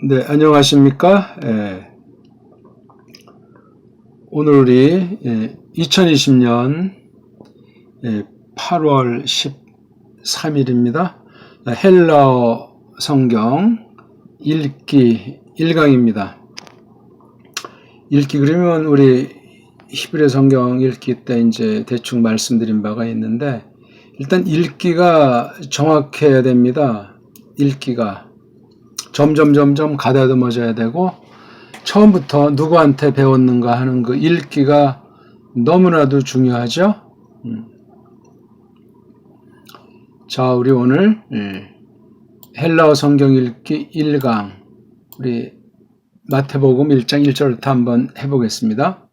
네, 안녕하십니까? 오늘 우리 2020년 8월 13일입니다. 헬라어 성경 읽기 1강입니다. 읽기 그러면 우리 히브리 성경 읽기 때 이제 대충 말씀드린 바가 있는데, 일단 읽기가 정확해야 됩니다. 읽기가 점점 가다듬어져야 되고, 처음부터 누구한테 배웠는가 하는 그 읽기가 너무나도 중요하죠. 자, 우리 오늘 헬라어 성경 읽기 1강 우리 마태복음 1장 1절부터 한번 해보겠습니다.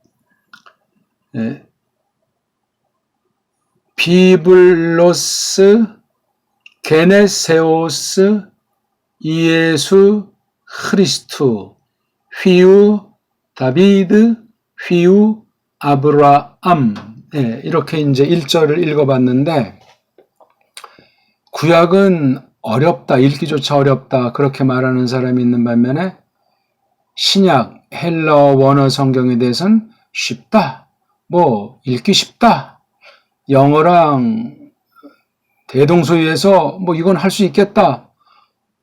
비블로스 게네세오스 이예수 크리스투 휘우 다비드 휘우 아브라함. 이렇게 이제 1절을 읽어봤는데, 구약은 어렵다, 읽기조차 어렵다 그렇게 말하는 사람이 있는 반면에 신약 헬라어 원어 성경에 대해서는 쉽다, 읽기 쉽다, 영어랑 대동소이해서 이건 할 수 있겠다,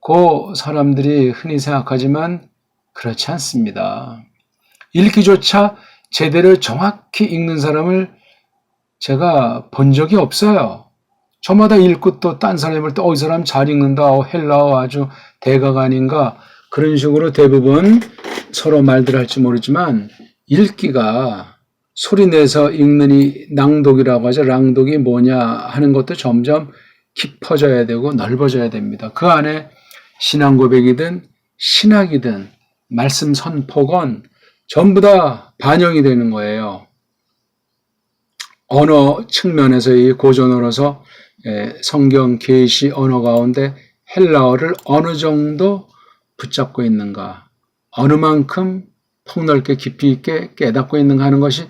그 사람들이 흔히 생각하지만 그렇지 않습니다. 읽기조차 제대로 정확히 읽는 사람을 제가 본 적이 없어요. 저마다 읽고 또 딴 사람이 볼 때 이 사람 잘 읽는다, 헬라어 아주 대가가 아닌가, 그런 식으로 대부분 서로 말들 할지 모르지만, 읽기가 소리내서 읽는 이 낭독이라고 하죠. 낭독이 뭐냐 하는 것도 점점 깊어져야 되고 넓어져야 됩니다. 그 안에 신앙 고백이든 신학이든 말씀 선포건 전부 다 반영이 되는 거예요. 언어 측면에서의 고전어로서 성경 계시 언어 가운데 헬라어를 어느 정도 붙잡고 있는가, 어느 만큼 폭넓게 깊이 있게 깨닫고 있는가 하는 것이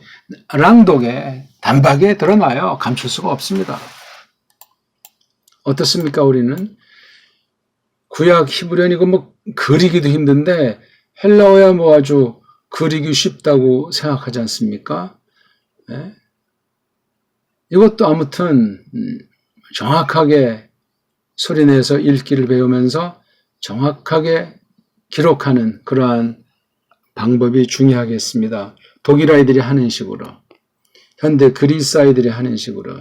랑독에 단박에 드러나요. 감출 수가 없습니다. 어떻습니까? 우리는 구약 히브리어는 이거 그리기도 힘든데 헬라어야 아주 그리기 쉽다고 생각하지 않습니까? 이것도 아무튼 정확하게 소리내서 읽기를 배우면서 정확하게 기록하는 그러한 방법이 중요하겠습니다. 독일 아이들이 하는 식으로, 현대 그리스 아이들이 하는 식으로,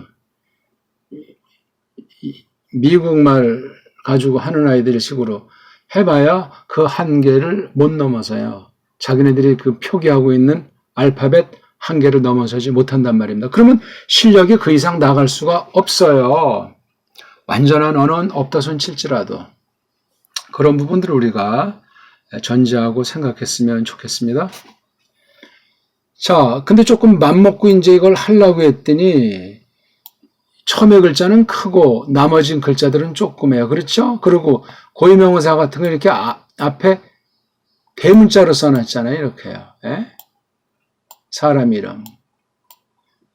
미국 말 가지고 하는 아이들 식으로 해봐야 그 한계를 못 넘어서요. 자기네들이 그 표기하고 있는 알파벳 한계를 넘어서지 못한단 말입니다. 그러면 실력이 그 이상 나갈 수가 없어요. 완전한 언어는 없다 손 칠지라도. 그런 부분들을 우리가 전제하고 생각했으면 좋겠습니다. 자, 근데 조금 맘먹고 이제 이걸 하려고 했더니 처음에 글자는 크고 나머진 글자들은 조그매요. 그렇죠? 그리고 고유명사 같은 거 이렇게 앞에 대문자로 써놨잖아요. 이렇게요. 사람 이름.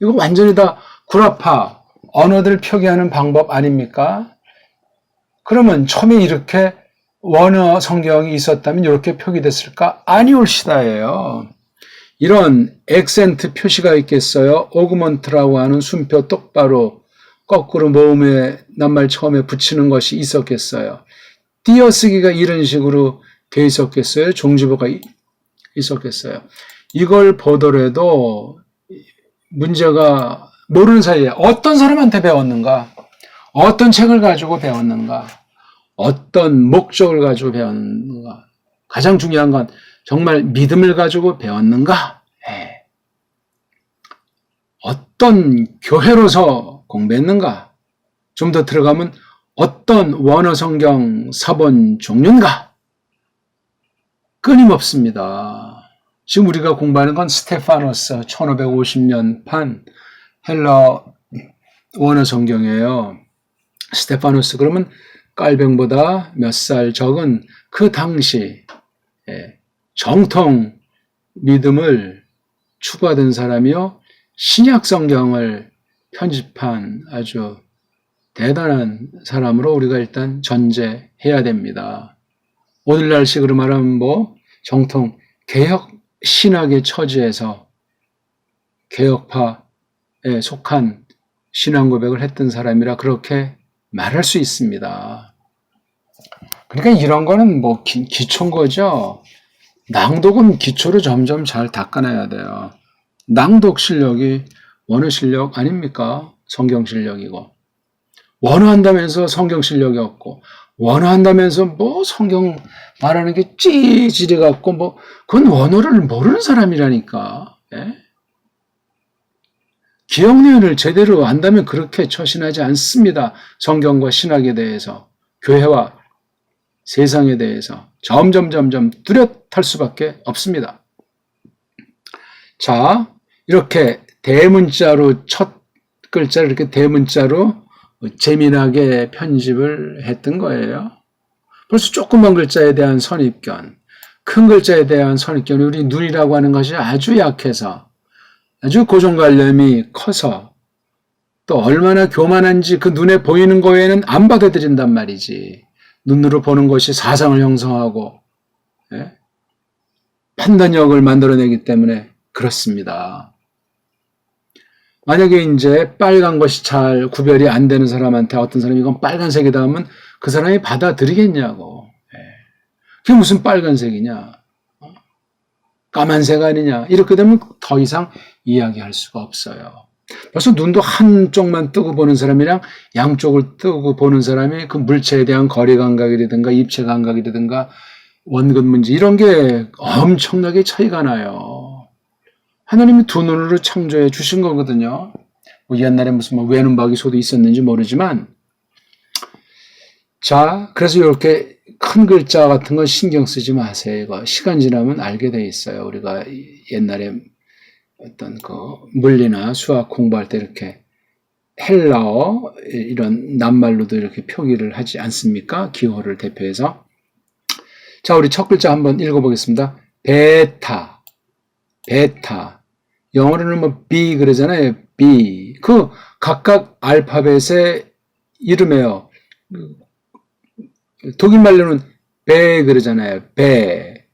이거 완전히 다 구라파, 언어들 표기하는 방법 아닙니까? 그러면 처음에 이렇게 원어 성경이 있었다면 이렇게 표기됐을까? 아니올시다예요. 이런 액센트 표시가 있겠어요? 오그먼트라고 하는 순표 똑바로 거꾸로 모음에 낱말 처음에 붙이는 것이 있었겠어요? 띄어쓰기가 이런 식으로 돼 있었겠어요? 종지부가 있었겠어요? 이걸 보더라도 문제가 모르는 사이에 어떤 사람한테 배웠는가, 어떤 책을 가지고 배웠는가, 어떤 목적을 가지고 배웠는가, 가장 중요한 건 정말 믿음을 가지고 배웠는가, 어떤 교회로서 공부했는가, 좀 더 들어가면 어떤 원어 성경 서본 종류인가, 끊임없습니다. 지금 우리가 공부하는 건 스테파노스 1550년판 헬라 원어 성경이에요. 스테파노스 그러면 깔병보다 몇 살 적은 그 당시 정통 믿음을 추구하던 사람이요, 신약 성경을 편집한 아주 대단한 사람으로 우리가 일단 전제해야 됩니다. 오늘날식으로 말하면 뭐 정통 개혁 신학의 처지에서 개혁파에 속한 신앙 고백을 했던 사람이라 그렇게 말할 수 있습니다. 그러니까 이런 거는 뭐 기초인 거죠. 낭독은 기초로 점점 잘 닦아내야 돼요. 낭독 실력이 원어 실력 아닙니까? 성경 실력이고. 원어한다면서 성경 실력이 없고, 원어한다면서 뭐 성경 말하는 게 찌질해 갖고 뭐 그건 원어를 모르는 사람이라니까. 예? 기억니은을 제대로 안다면 그렇게 처신하지 않습니다. 성경과 신학에 대해서, 교회와 세상에 대해서 점점 뚜렷할 수밖에 없습니다. 자, 이렇게 대문자로 첫 글자를 이렇게 대문자로 재미나게 편집을 했던 거예요. 벌써 조그만 글자에 대한 선입견, 큰 글자에 대한 선입견이 우리 눈이라고 하는 것이 아주 약해서 아주 고정관념이 커서 또 얼마나 교만한지 그 눈에 보이는 거에는 안 받아들인단 말이지. 눈으로 보는 것이 사상을 형성하고 예? 판단력을 만들어내기 때문에 그렇습니다. 만약에 이제 빨간 것이 잘 구별이 안 되는 사람한테 어떤 사람이 이건 빨간색이다 하면 그 사람이 받아들이겠냐고. 예. 그게 무슨 빨간색이냐. 까만색 아니냐. 이렇게 되면 더 이상 이야기할 수가 없어요. 벌써 눈도 한쪽만 뜨고 보는 사람이랑 양쪽을 뜨고 보는 사람이 그 물체에 대한 거리 감각이라든가 입체 감각이라든가 원근 문제 이런 게 엄청나게 차이가 나요. 하나님이 두 눈으로 창조해 주신 거거든요. 뭐 옛날에 무슨 뭐 외눈박이 소도 있었는지 모르지만 자, 그래서 이렇게 큰 글자 같은 거 신경 쓰지 마세요. 이거 시간 지나면 알게 돼 있어요. 우리가 옛날에 어떤 그 물리나 수학 공부할 때 이렇게 헬라어 이런 낱말로도 이렇게 표기를 하지 않습니까? 기호를 대표해서. 자, 우리 첫 글자 한번 읽어보겠습니다. 베타. 영어로는 뭐 B 그러잖아요. B. 그 각각 알파벳의 이름이에요. 독일 말로는 배 그러잖아요. 배.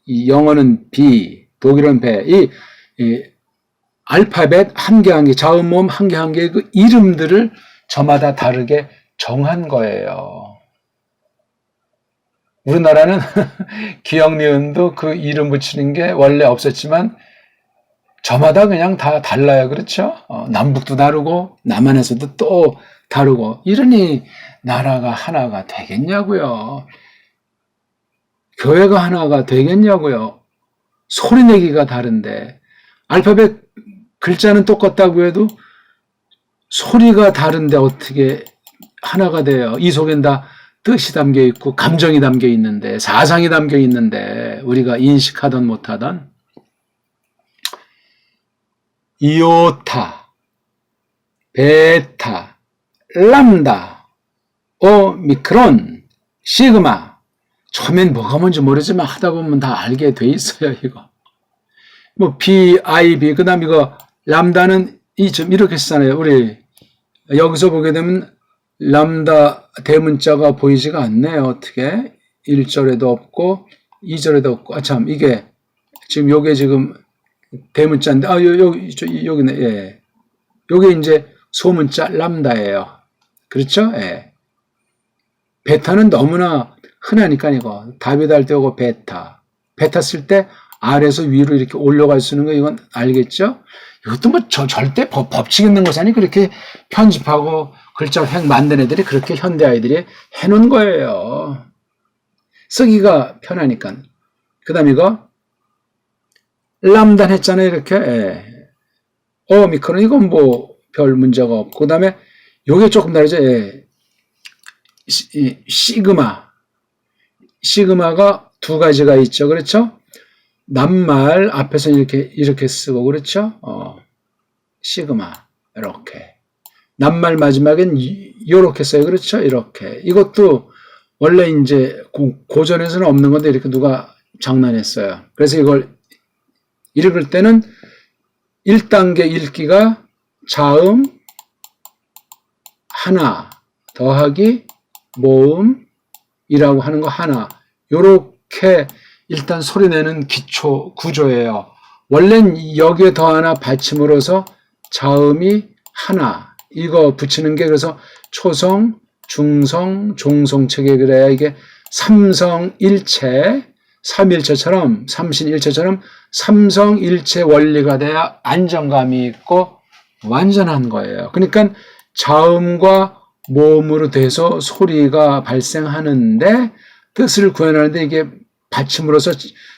이 영어는 B. 독일은 배. 이 알파벳 한 개 한 개, 자음 모음 한 개 한 개의 그 이름들을 저마다 다르게 정한 거예요. 우리나라는 기역, 니은도 그 이름 붙이는 게 원래 없었지만 저마다 그냥 다 달라요. 그렇죠? 남북도 다르고 남한에서도 또 다르고 이러니 나라가 하나가 되겠냐고요. 교회가 하나가 되겠냐고요. 소리내기가 다른데 알파벳 글자는 똑같다고 해도 소리가 다른데 어떻게 하나가 돼요. 이 속엔 다 뜻이 담겨 있고 감정이 담겨 있는데 사상이 담겨 있는데 우리가 인식하던 못하던 이오타, 베타, 람다, 오미크론, 시그마. 처음엔 뭐가 뭔지 모르지만 하다 보면 다 알게 돼 있어요, 이거. 뭐, B, I, B. 그 다음 이거, 람다는 좀 이렇게 쓰잖아요. 우리, 여기서 보게 되면, 람다 대문자가 보이지가 않네요, 어떻게. 1절에도 없고, 2절에도 없고. 아, 참, 이게, 지금 요게 지금 대문자인데, 여기네, 예. 요게 이제 소문자 람다예요. 그렇죠? 예. 베타는 너무나 흔하니까 이거 다비드 할 때 오고 베타 쓸 때 아래에서 위로 이렇게 올라갈 수 있는 거 이건 알겠죠? 이것도 뭐 절대 법칙 있는 것이 아니 그렇게 편집하고 글자 획 만든 애들이 그렇게 현대 아이들이 해놓은 거예요. 쓰기가 편하니까. 그 다음 이거 람단 했잖아요. 이렇게 예. 오미크론 이건 뭐 별 문제가 없고 그 다음에 요게 조금 다르죠. 예. 시그마가 두 가지가 있죠. 그렇죠? 낱말 앞에서 이렇게 쓰고 그렇죠? 시그마 이렇게 낱말 마지막엔 이렇게 써요. 그렇죠? 이렇게 이것도 원래 이제 고전에서는 없는 건데 이렇게 누가 장난했어요. 그래서 이걸 읽을 때는 1단계 읽기가 자음 하나 더하기 모음 이라고 하는 거 하나. 요렇게 일단 소리내는 기초 구조예요. 원래는 여기에 더 하나 받침으로서 자음이 하나. 이거 붙이는 게 그래서 초성, 중성, 종성 체계 그래야 이게 삼성일체, 삼일체처럼, 삼신일체처럼 삼성일체 원리가 돼야 안정감이 있고 완전한 거예요. 그러니까 자음과 모음으로 돼서 소리가 발생하는데 뜻을 구현하는데 이게 받침으로서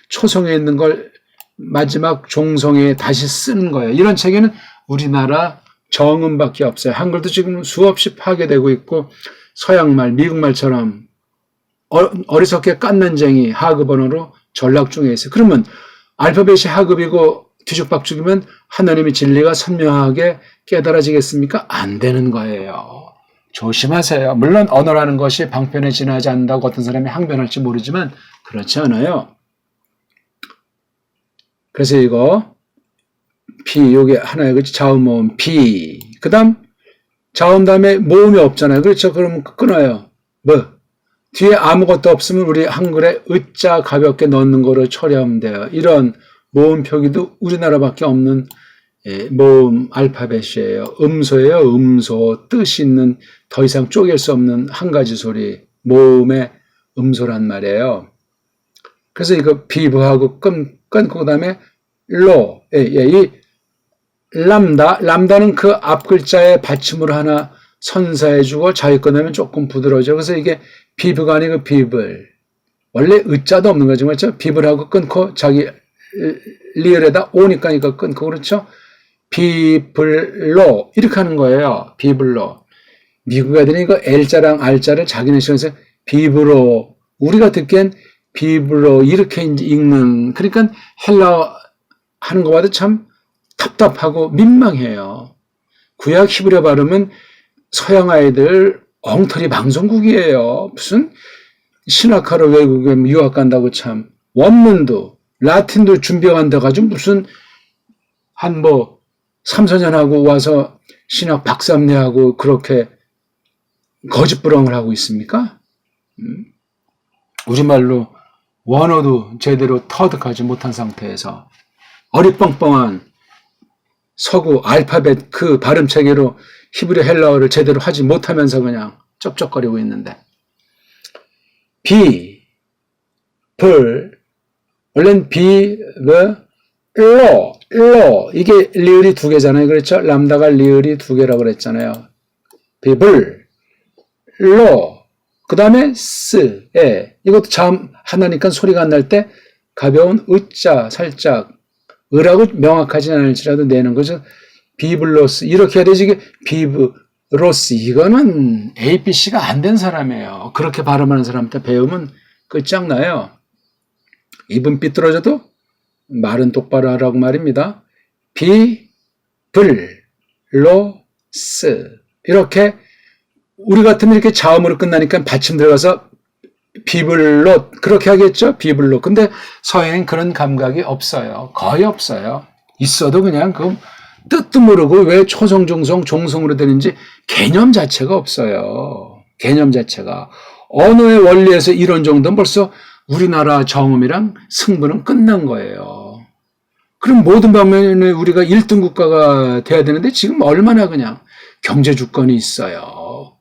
초성에 있는 걸 마지막 종성에 다시 쓰는 거예요. 이런 체계는 우리나라 정음밖에 없어요. 한글도 지금 수없이 파괴되고 있고 서양말, 미국말처럼 어리석게 깐난쟁이 하급 언어로 전락 중에 있어요. 그러면 알파벳이 하급이고 뒤죽박죽이면 하나님의 진리가 선명하게 깨달아지겠습니까? 안 되는 거예요. 조심하세요. 물론 언어라는 것이 방편에 지나지 않는다고 어떤 사람이 항변할지 모르지만 그렇지 않아요. 그래서 이거 비 요게 하나의 그치 자음 모음 비 그다음 자음 다음에 모음이 없잖아요. 그렇죠? 그러면 끊어요. 뭐 뒤에 아무것도 없으면 우리 한글에 으자 가볍게 넣는 거로 처리하면 돼요. 이런 모음 표기도 우리나라밖에 없는 모음 알파벳이에요. 음소예요. 음소 뜻이 있는 더 이상 쪼갤 수 없는 한 가지 소리 모음의 음소란 말이에요. 그래서 이거 비브하고 끊고 그다음에 로 이 람다는 그 앞 글자의 받침으로 하나 선사해주고 자기 꺼내면 조금 부드러워져. 그래서 이게 비브가 아니고 비블. 원래 으자도 없는 거죠. 그렇죠? 비블하고 끊고 자기 리을에다 오니까 이거 끊고 그렇죠? 비블로 이렇게 하는 거예요. 비블로. 미국 애들이 이거 L자랑 R자를 자기네 식으로 비브로 우리가 듣기엔 비블로 이렇게 읽는 그러니까 헬라 하는 거 봐도 참 답답하고 민망해요. 구약 히브리어 발음은 서양 아이들 엉터리 방송국이에요. 무슨 신학하러 외국에 유학 간다고 참 원문도 라틴도 준비한다 가지고 무슨 한 3, 4년 하고 와서 신학 박사학내하고 그렇게 거짓부렁을 하고 있습니까? 우리말로 원어도 제대로 터득하지 못한 상태에서 어리뻥뻥한 서구 알파벳 그 발음 체계로 히브리 헬라어를 제대로 하지 못하면서 그냥 쩝쩝거리고 있는데 비, 불, 원래는 비, 로 이게 리을이 두 개잖아요. 그렇죠? 람다가 리을이 두 개라고 그랬잖아요. 비불, 로, 그 다음에 스, 이것도 자음 하나니까 소리가 안 날 때 가벼운 으자 살짝 으라고 명확하지 않을지라도 내는 거죠. 비블로스 이렇게 해야 되지. 이게 비브로스 이거는 ABC가 안 된 사람이에요. 그렇게 발음하는 사람한테 배우면 끝장나요. 입은 삐뚤어져도 말은 똑바로 하라고 말입니다. 비블로스 이렇게 우리 같으면 이렇게 자음으로 끝나니까 받침 들어가서 비블로 그렇게 하겠죠. 비블로. 근데 서양엔 그런 감각이 없어요. 거의 없어요. 있어도 그냥 그 뜻도 모르고 왜 초성, 중성, 종성으로 되는지 개념 자체가 없어요. 개념 자체가. 언어의 원리에서 이런 정도는 벌써 우리나라 정음이랑 승부는 끝난 거예요. 그럼 모든 방면에 우리가 1등 국가가 돼야 되는데 지금 얼마나 그냥 경제 주권이 있어요.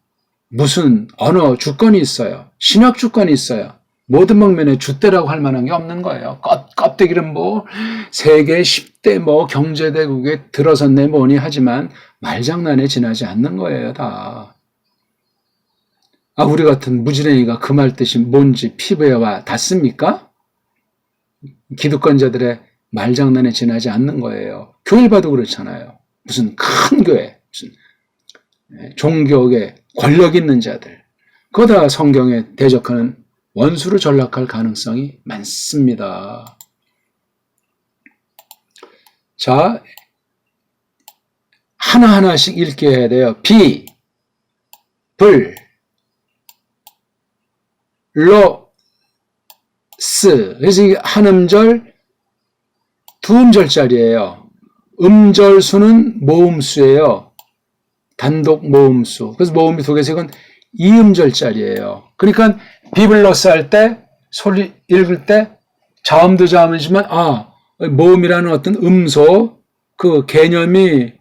무슨 언어 주권이 있어요. 신학 주권이 있어요. 모든 방면에 줏대라고 할 만한 게 없는 거예요. 껍데기는 세계 10대 경제대국에 들어섰네 뭐니 하지만 말장난에 지나지 않는 거예요, 다. 우리 같은 무지랭이가 그 말 뜻이 뭔지 피부에 와 닿습니까? 기득권자들의 말장난에 지나지 않는 거예요. 교회 봐도 그렇잖아요. 무슨 큰 교회, 무슨 종교계 권력 있는 자들. 그거 다 성경에 대적하는 원수로 전락할 가능성이 많습니다. 자, 하나하나씩 읽게 해야 돼요. 비, 불, 로, 스. 그래서 이게 한 음절, 두 음절짜리예요. 음절 수는 모음수예요. 단독 모음수. 그래서 모음이 두 개서 이건 2음절짜리예요. 그러니까 비블러스 할 때, 소리 읽을 때, 자음도 자음이지만, 모음이라는 어떤 음소, 그 개념이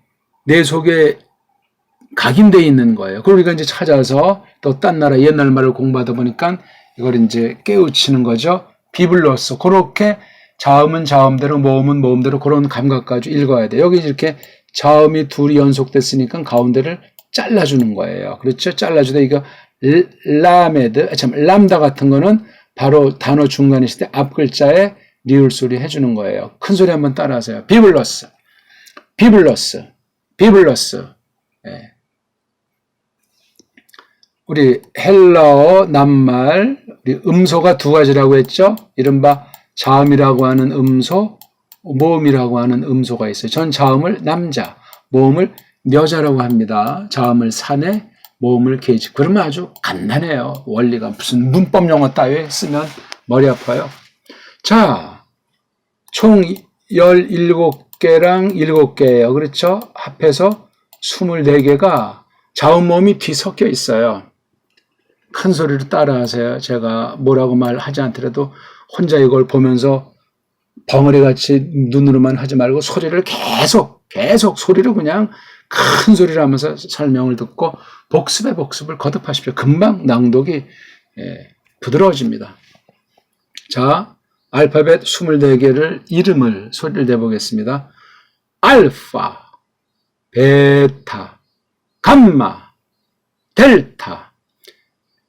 내 속에 각인되어 있는 거예요. 그걸 우리가 이제 찾아서 또 딴 나라 옛날 말을 공부하다 보니까 이걸 이제 깨우치는 거죠. 비블러스. 그렇게 자음은 자음대로, 모음은 모음대로 그런 감각 가지고 읽어야 돼요. 여기 이렇게 자음이 둘이 연속됐으니까 가운데를 잘라주는 거예요. 그렇죠? 잘라주다 이거 람다 같은 거는 바로 단어 중간에 있을 때 앞 글자에 리을 소리 해주는 거예요. 큰 소리 한번 따라하세요. 비블러스, 비블러스, 비블러스. 네. 우리 헬라어, 낱말, 우리 음소가 두 가지라고 했죠? 이른바 자음이라고 하는 음소, 모음이라고 하는 음소가 있어요. 전 자음을 남자, 모음을 여자라고 합니다. 자음을 사내, 모음을 계집. 그러면 아주 간단해요. 원리가 무슨 문법 용어 따위 쓰면 머리 아파요. 자, 총 17개랑 7개예요. 그렇죠? 합해서 24개가 자음, 모음이 뒤섞여 있어요. 큰 소리로 따라하세요. 제가 뭐라고 말하지 않더라도 혼자 이걸 보면서 벙어리같이 눈으로만 하지 말고 소리를 계속 소리를 그냥 큰 소리를 하면서 설명을 듣고 복습을 거듭하십시오. 금방 낭독이 부드러워집니다. 자, 알파벳 24개를 이름을 소리를 내보겠습니다. 알파, 베타, 감마, 델타,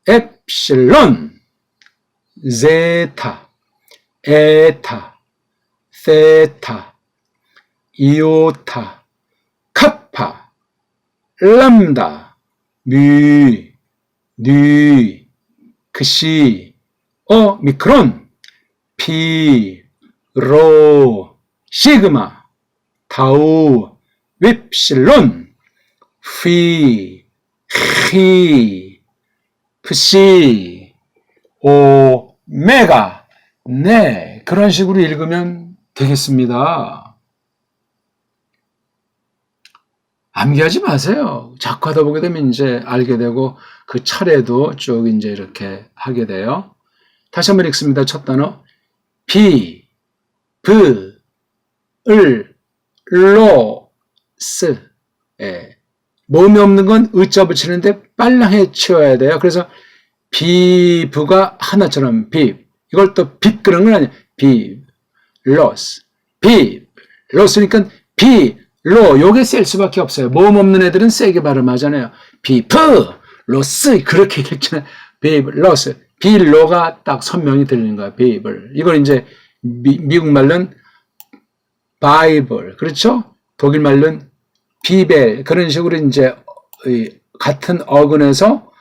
엡실론, 제타, 에타, 세타, 이오타, 카파, 람다, 뮤, 뉴, 크시, 오미크론, 피, 로, 시그마, 타우, 윕실론, 휘, 히, 프시, 오메가. 네, 그런 식으로 읽으면 되겠습니다. 암기하지 마세요. 자꾸 하다 보게 되면 이제 알게 되고 그 차례도 쭉 이제 이렇게 하게 돼요. 다시 한번 읽습니다. 첫 단어. 비, 브, 을, 로, 스. 모음이 없는 건 의자 붙이는데 빨랑해 치워야 돼요. 그래서 비브가 하나처럼 이걸 또 빗 그런 건 아니에요. 로스, 로스니까 로, 요게 셀 수밖에 없어요. 모음 없는 애들은 세게 발음하잖아요. 로스, 그렇게 읽잖아요. 로스, 로가 딱 선명히 들리는 거야. 이걸 이제 미국 말로는 바이블, 그렇죠? 독일 말로는 비벨, 그런 식으로 이제 같은 어근에서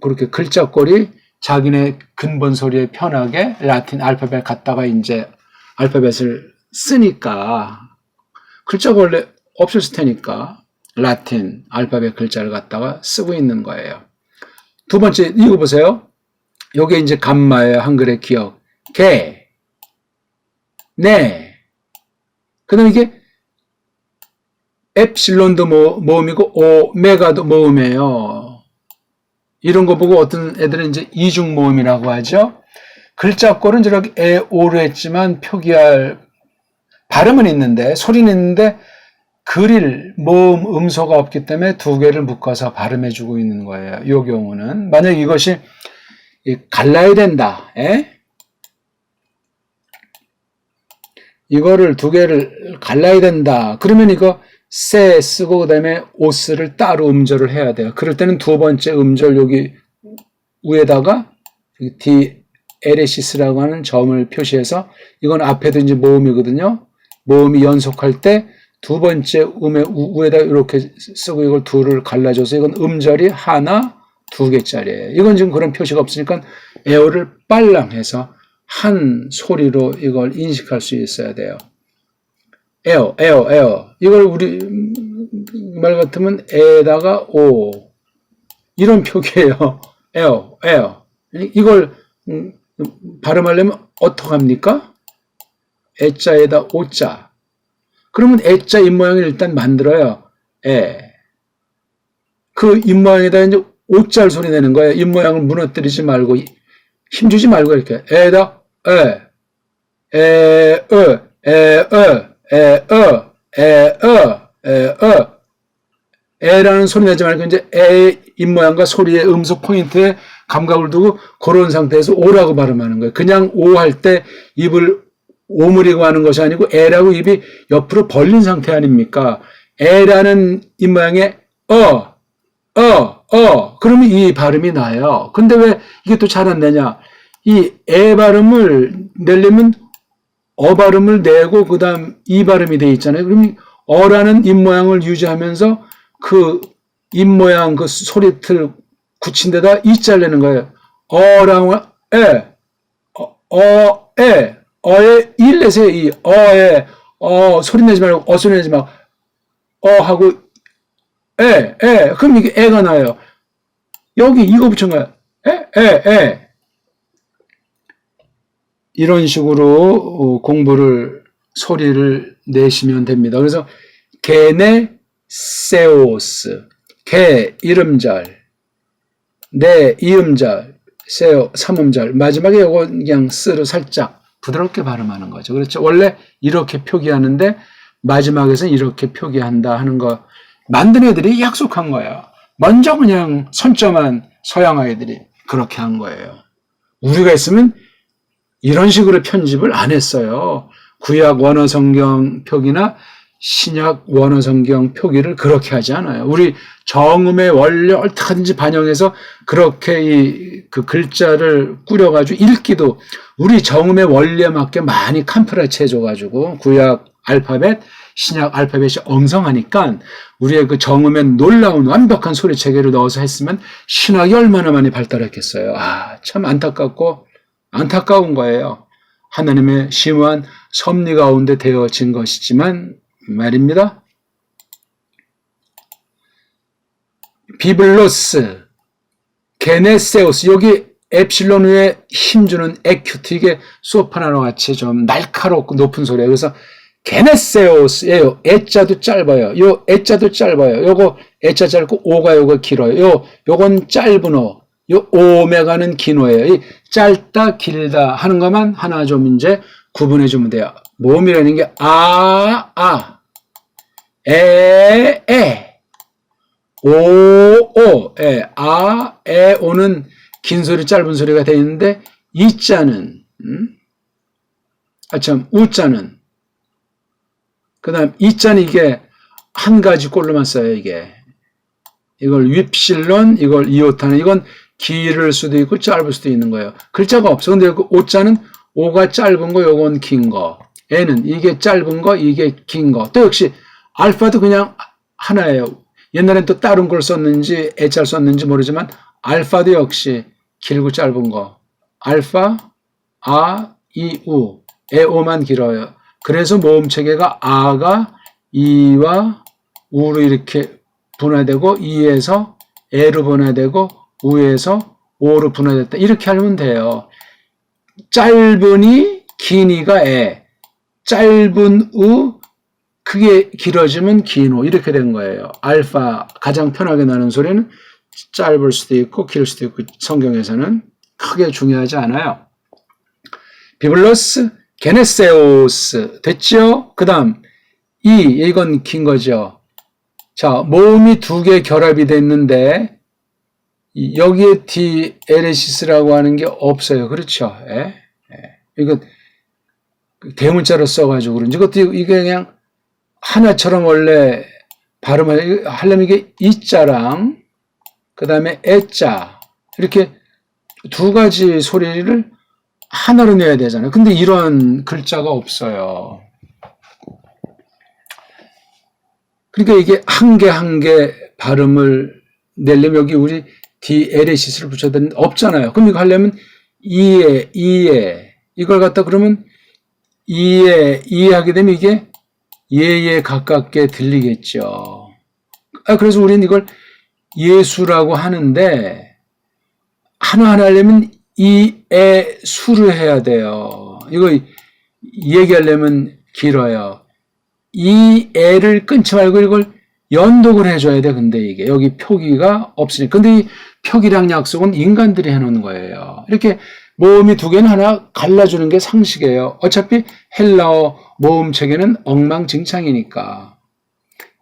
그렇게 글자꼴이 자기네 근본 소리에 편하게 라틴 알파벳 갖다가 이제 알파벳을 쓰니까 글자가 원래 없었을 테니까 라틴 알파벳 글자를 갖다가 쓰고 있는 거예요. 두 번째 읽어보세요. 요게 이제 감마예요. 한글의 기억. 개, 네. 그 다음에 이게 엡실론도 모음이고 오메가도 모음이에요. 이런 거 보고 어떤 애들은 이제 이중 모음이라고 하죠. 글자꼴은 저렇게 에오로 했지만 표기할 발음은 있는데 소리는 있는데 그릴 모음 음소가 없기 때문에 두 개를 묶어서 발음해주고 있는 거예요. 이 경우는 만약 이것이 갈라야 된다. 이거를 두 개를 갈라야 된다. 그러면 이거 세 쓰고 그다음에 오스를 따로 음절을 해야 돼요. 그럴 때는 두 번째 음절 여기 위에다가 디에레시스라고 하는 점을 표시해서 이건 앞에도 이제 모음이거든요. 모음이 연속할 때 두 번째 음의 위에다 이렇게 쓰고 이걸 둘을 갈라줘서 이건 음절이 하나, 두 개짜리예요. 이건 지금 그런 표시가 없으니까 에어를 빨랑해서 한 소리로 이걸 인식할 수 있어야 돼요. 에어. 이걸 우리 말 같으면 에다가 오. 이런 표기예요. 에어. 이걸 발음하려면 어떡합니까? 에자에다 오자. 그러면 에자 입모양을 일단 만들어요. 그 입모양에다 이제 오자를 소리 내는 거예요. 입모양을 무너뜨리지 말고 힘주지 말고 이렇게 에다 에라는 소리 내지 말고 이제 에 입모양과 소리의 음속 포인트에 감각을 두고 그런 상태에서 오라고 발음하는 거예요. 그냥 오 할 때 입을 오므리고 하는 것이 아니고 에라고 입이 옆으로 벌린 상태 아닙니까? 에라는 입모양의 그러면 이 발음이 나요. 근데 왜 이게 또 잘 안 되냐? 이 에 발음을 내려면 발음을 내고 그 다음 이 발음이 돼 있잖아요. 그러면 어라는 입모양을 유지하면서 그 입모양 그 소리틀 굳힌 데다 이자를 내는 거예요. 어랑 어에 일 내세요. 이 어에 소리 내지 말고 소리 내지 말고 하고 그럼 이게 애가 나요. 여기 이거 붙인 거야. 이런 식으로 공부를 소리를 내시면 됩니다. 그래서 게네세오스 게 이음절 네 이음절 세오 삼음절 마지막에 요거 그냥 쓰로 살짝 부드럽게 발음하는 거죠. 그렇죠. 원래 이렇게 표기하는데 마지막에서는 이렇게 표기한다 하는 거 만든 애들이 약속한 거예요. 먼저 그냥 선점한 서양 아이들이 그렇게 한 거예요. 우리가 있으면 이런 식으로 편집을 안 했어요. 구약 원어성경 표기나 신약 원어성경 표기를 그렇게 하지 않아요. 우리 정음의 원래 어떻게든지 반영해서 그렇게 그 글자를 꾸려가지고 읽기도 우리 정음의 원리에 맞게 많이 캄프라치 해줘가지고 구약 알파벳, 신약 알파벳이 엉성하니까 우리의 그 정음에 놀라운 완벽한 소리 체계를 넣어서 했으면 신학이 얼마나 많이 발달했겠어요. 참 안타까운 거예요. 하나님의 심오한 섭리 가운데 되어진 것이지만 말입니다. 비블로스, 게네세우스, 여기 엡실론 위에 힘주는 에큐트, 이게 소프라노 같이 좀 날카롭고 높은 소리예요. 그래서 게네세우스예요. 애자도 짧아요. 요 애자도 짧아요. 요거 애자 짧고 오가 요거 길어요. 요건 짧은 오. 요 오메가는 긴 오예요. 이 짧다 길다 하는 것만 하나 좀 이제 구분해 주면 돼요. 모음이라는 게 오는 긴 소리 짧은 소리가 되어 있는데 이자는 우자는 그 다음 이자는 이게 한 가지 꼴로만 써요. 이걸 윕실론, 이걸 이오타는 이건 길을 수도 있고 짧을 수도 있는 거예요. 글자가 없어. 근데 그 오자는 오가 짧은 거, 요건 긴 거. N은 이게 짧은 거, 이게 긴 거. 또 역시 알파도 그냥 하나예요. 옛날엔 또 다른 걸 썼는지 애자를 썼는지 모르지만 알파도 역시 길고 짧은 거. 알파, 이, 우. 에오만 길어요. 그래서 모음 체계가 아가 이와 우로 이렇게 분화되고 이에서 에로 분화되고 우에서 오로 분화됐다. 이렇게 하면 돼요. 짧으니 기니가 에, 짧은 우, 크게 길어지면 긴 오, 이렇게 된 거예요. 알파, 가장 편하게 나는 소리는 짧을 수도 있고 길 수도 있고 성경에서는 크게 중요하지 않아요. 비블로스, 게네세오스 됐죠? 그 다음 이건 긴 거죠. 자, 모음이 두 개 결합이 됐는데 여기에 디에레시스라고 하는 게 없어요. 그렇죠? 이거 대문자로 써가지고 그런지 이것도 이게 그냥 하나처럼 원래 발음하려면 이게 이자랑 그 다음에 애자 이렇게 두 가지 소리를 하나로 내야 되잖아요. 근데 이런 글자가 없어요. 그러니까 이게 한 개 한 개 발음을 내려면 여기 우리 디에레시스를 붙여야 되는데 없잖아요. 그럼 이거 하려면 이에 이걸 갖다 그러면 이에 하게 되면 이게 예에 가깝게 들리겠죠. 그래서 우리는 이걸 예수라고 하는데 하나하나 하려면 이에 수를 해야 돼요. 이거 얘기하려면 길어요. 이 애를 끊지 말고 이걸 연독을 해줘야 돼. 근데 이게 여기 표기가 없으니까. 근데 이 표기량 약속은 인간들이 해놓은 거예요. 이렇게 모음이 두 개는 하나 갈라주는 게 상식이에요. 어차피 헬라어 모음 체계는 엉망진창이니까.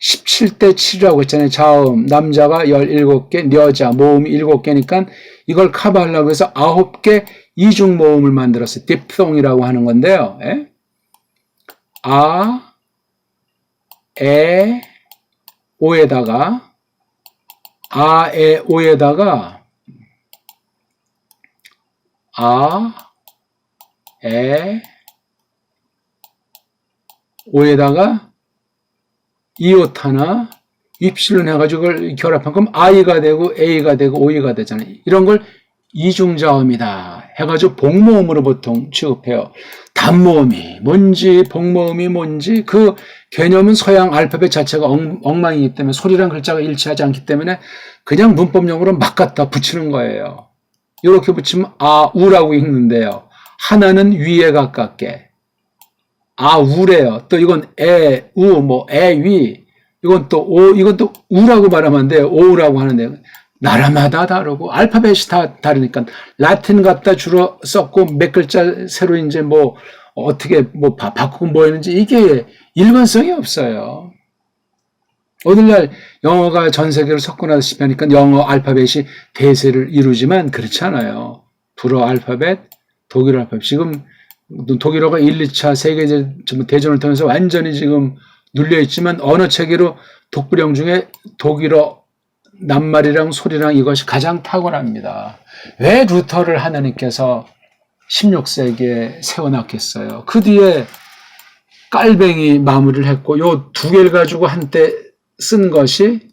17대 7이라고 했잖아요. 자음, 남자가 17개, 여자, 모음이 7개니까 이걸 커버하려고 해서 9개 이중 모음을 만들었어요. 딥송이라고 하는 건데요. 예? 아, 에, 오에다가, 아, 에, 오에다가, 아, 에, 오에다가, 이오타나, 입실론 해가지고 그걸 결합한 그럼 I가 되고 A가 되고 O가 되잖아요. 이런 걸 이중자음이다 해가지고 복모음으로 보통 취급해요. 단모음이 뭔지 복모음이 뭔지 그 개념은 서양 알파벳 자체가 엉망이기 때문에 소리랑 글자가 일치하지 않기 때문에 그냥 문법용으로 막 갖다 붙이는 거예요. 이렇게 붙이면 아우라고 읽는데요. 하나는 위에 가깝게 아우래요. 또 이건 애우 뭐 애위 이건 또 이건 또 우라고 말하면 안 돼요. 오우라고 하는데 나라마다 다르고 알파벳이 다 다르니까 라틴 갖다 주로 썼고 몇 글자 새로 이제 뭐 어떻게 뭐 바꾸고 뭐 했는지 이게 일관성이 없어요. 오늘날 영어가 전 세계를 석권하다시피 하니까 영어 알파벳이 대세를 이루지만 그렇지 않아요. 불어 알파벳, 독일 알파벳. 지금 독일어가 1, 2차 세계대전을 통해서 완전히 지금 눌려있지만 언어 체계로 독불형 중에 독일어 낱말이랑 소리랑 이것이 가장 탁월합니다. 왜 루터를 하나님께서 16세기에 세워놨겠어요? 그 뒤에 깔뱅이 마무리를 했고 요 두 개를 가지고 한때 쓴 것이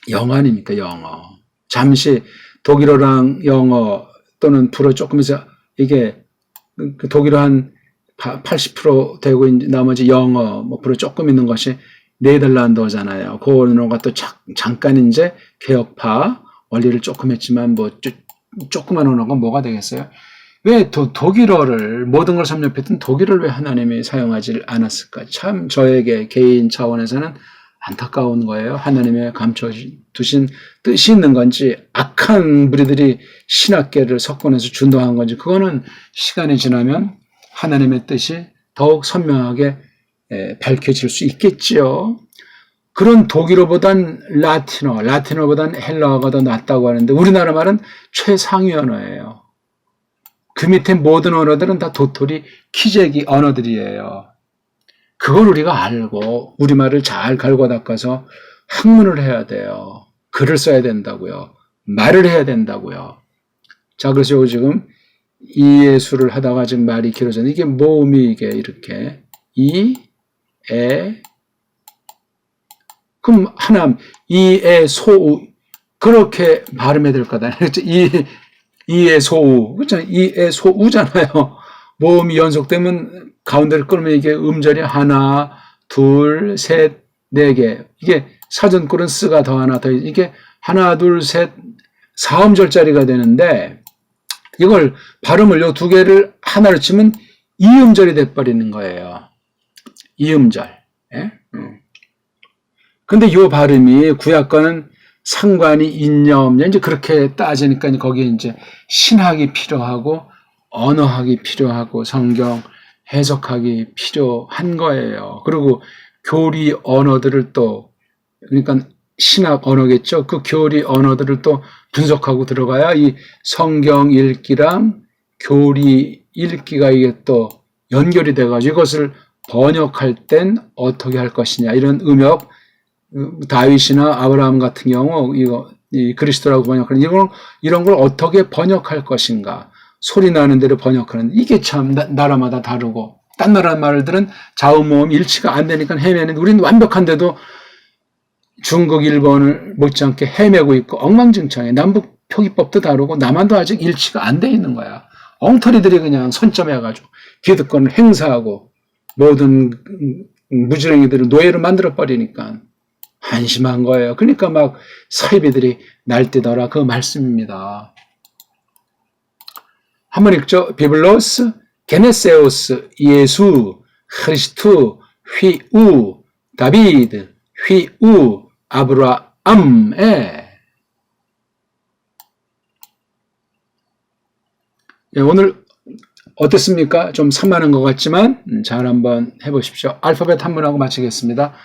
영어 아닙니까? 영어. 잠시 독일어랑 영어 또는 불어 조금 해서 이게 독일어 한 80% 되고 나머지 영어 뭐 불어 조금 있는 것이 네덜란드어잖아요. 그 언어가 또 잠깐 이제 개혁파 원리를 조금 했지만 뭐 조그만 언어가 뭐가 되겠어요? 왜 독일어를 모든 걸 섭렵했던 독일어를 왜 하나님이 사용하지 않았을까? 참 저에게 개인 차원에서는 안타까운 거예요. 하나님의 감춰두신 뜻이 있는 건지 악한 무리들이 신학계를 석권해서 준동한 건지 그거는 시간이 지나면 하나님의 뜻이 더욱 선명하게 밝혀질 수 있겠지요. 그런 독일어보단 라틴어보단 헬라어가 더 낫다고 하는데 우리나라 말은 최상위 언어예요. 그 밑에 모든 언어들은 다 도토리 키재기 언어들이에요. 그걸 우리가 알고 우리말을 잘 갈고 닦아서 학문을 해야 돼요. 글을 써야 된다고요. 말을 해야 된다고요. 자, 그래서 지금 이예수를 하다가 지금 말이 길어졌는데 이게 모음이 이게 이렇게 그럼 하나 이에 소우 그렇게 발음해야 될 거다. 이에 소우 그렇잖아요. 이에 소우잖아요. 모음이 연속되면 가운데를 끌면 이게 음절이 하나, 둘, 셋, 네 개. 이게 사전글은 쓰가 더 하나 더 이게 하나, 둘, 셋, 4음절짜리가 되는데 이걸 발음을 요 두 개를 하나로 치면 이음절이 돼버리는 거예요. 이음절. 예? 근데 요 발음이 구약과는 상관이 있냐 없냐 이제 그렇게 따지니까 거기에 이제 신학이 필요하고 언어학이 필요하고 성경 해석학이 필요한 거예요. 그리고 교리 언어들을 또 그러니까 신학 언어겠죠. 그 교리 언어들을 또 분석하고 들어가야 이 성경 읽기랑 교리 읽기가 이게 또 연결이 돼가지고 이것을 번역할 땐 어떻게 할 것이냐 이런 음역 다윗이나 아브라함 같은 경우 이 그리스도라고 번역하는 이런 걸 어떻게 번역할 것인가 소리 나는 대로 번역하는 이게 참 나라마다 다르고 딴 나라 말들은 자음모음 일치가 안 되니까 헤매는데 우리는 완벽한데도 중국, 일본을 못지않게 헤매고 있고 엉망진창해. 남북 표기법도 다르고 남한도 아직 일치가 안 돼 있는 거야. 엉터리들이 그냥 선점해가지고 기득권을 행사하고 모든 무지랭이들을 노예로 만들어버리니까 한심한 거예요. 그러니까 막 사이비들이 날뛰더라 그 말씀입니다. 한번 읽죠. 비블로스, 게네세오스, 예수, 크리스투, 휘우, 다비드, 휘우, 아브라함에 네, 오늘 어땠습니까? 좀 산만한 것 같지만 잘 한번 해보십시오. 알파벳 한 문하고 마치겠습니다.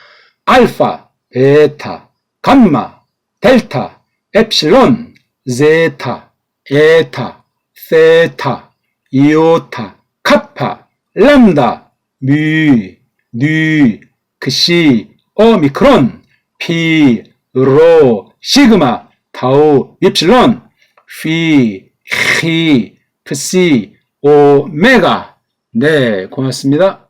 알파, 베타, 감마, 델타, 엡실론, 제타, 에타, 세타, 이오타, 카파, 람다, 뮤, 뉴, 크시, 오미크론, 피, 로, 시그마, 타우, 입실론, 피, 히, 프시, 오메가. 네, 고맙습니다.